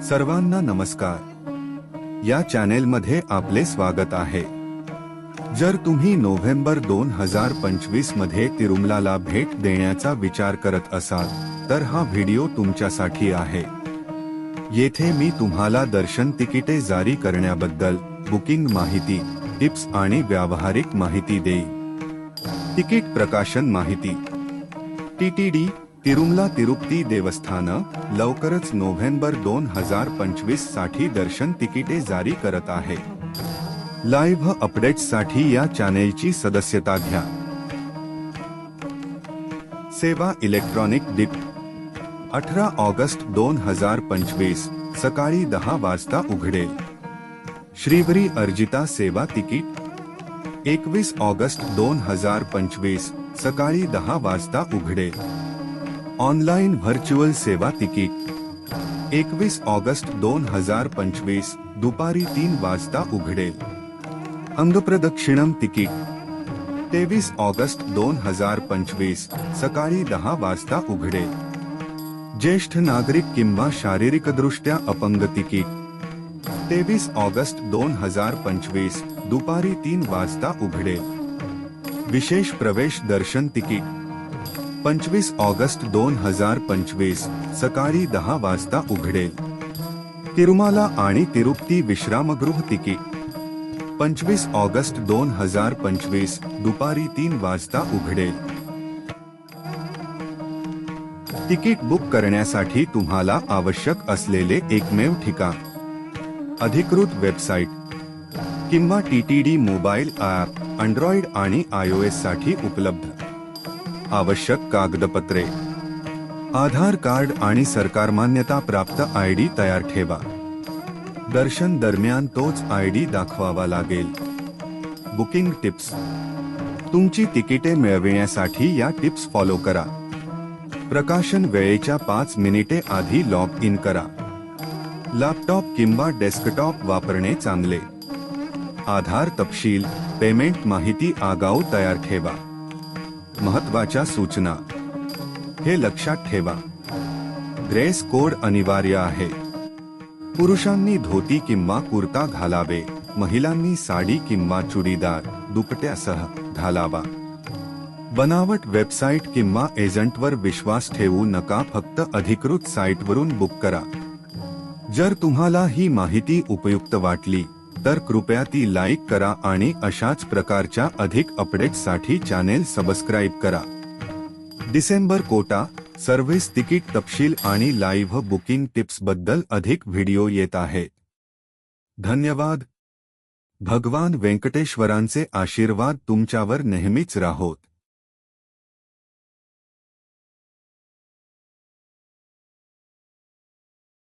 सर्वांना नमस्कार। या चॅनेलमध्ये आपले स्वागत आहे। जर तुम्ही नोव्हेंबर 2025 मध्ये तिरुमलाला भेट देण्याचा विचार करत असाल तर हा व्हिडिओ तुमच्यासाठी आहे। येथे मी तुम्हाला दर्शन तिकिटे जारी करण्याबद्दल बुकिंग माहिती, टिप्स आणि व्यावहारिक माहिती देईन। तिकीट प्रकाशन माहिती। टीटीडी तिरुमला तिरुपती देवस्थान लवकरच नोव्हेंबर 2025 साठी दर्शन तिकिटे जारी करत आहे। लाईव्ह अपडेट्ससाठी या चॅनेलची सदस्यता घ्या। सेवा इलेक्ट्रॉनिक डिप 18 ऑगस्ट 2025 सकाळी 10 वाजता उघडेल। श्रीवरी अर्जिता सेवा तिकीट 21 ऑगस्ट 2025 सकाळी 10 वाजता उघडेल। ऑनलाइन व्हर्च्युअल सेवा तिकीट 21 ऑगस्ट 2025 दुपारी 3 वाजता उघडेल। अंगप्रदक्षिणम तिकीट 23 ऑगस्ट 2025 सकाळी 10 वाजता उघडेल। ज्येष्ठ नागरिक किंवा शारीरिकदृष्ट्या अपंग तिकीट 23 ऑगस्ट 2025 दुपारी 3 वाजता उघडेल। विशेष प्रवेश दर्शन तिकीट 25 ऑगस्ट 2025 सकाळी 10 वाजता उघडेल। तिरुमाला आणि तिरुपती विश्रामगृह तिकीट 25 ऑगस्ट 2025 दुपारी 3 वाजता उघडेल। तिकीट बुक करण्यासाठी तुम्हाला आवश्यक असलेले एकमेव ठिकाण अधिकृत वेबसाईट किंवा टीटीडी मोबाईल ॲप अँड्रॉइड आणि iOS साठी उपलब्ध। आवश्यक कागदपत्रे आधार कार्ड आणि सरकार मान्यता प्राप्त ID तयार ठेवा। दर्शन दरम्यान तोच ID दाखवावा लागेल। बुकिंग टिप्स तुमची तिकिटे मिळविण्यासाठी या टिप्स फॉलो करा। प्रकाशन वेळेच्या 5 मिनिटे आधी लॉग इन करा। लॅपटॉप किंवा डेस्कटॉप वापरणे चांगले। आधार तपशील पेमेंट माहिती आगाऊ तयार ठेवा। महत्त्वाच्या सूचना हे लक्षात ठेवा, ड्रेस कोड अनिवार्य आहे। पुरुषांनी धोती किंवा कुर्ता घालावे, महिलांनी साडी किंवा चुडीदार दुपट्यासह घालावा। बनावट वेबसाईट किंवा एजंटवर विश्वास ठेवू नका, फक्त अधिकृत साईटवरून बुक करा। जर तुम्हाला ही माहिती उपयुक्त वाटली तर कृपया ती लाईक करा आणि अशाच प्रकारच्या अधिक अपडेट्ससाठी चॅनेल सबस्क्राईब करा। डिसेंबर कोटा सर्व्हिस तिकीट तपशील आणि लाईव्ह बुकिंग टिप्स बद्दल अधिक व्हिडिओ येत आहेत। धन्यवाद। भगवान व्यंकटेश्वरांचे आशीर्वाद तुमच्यावर नेहमीच राहोत।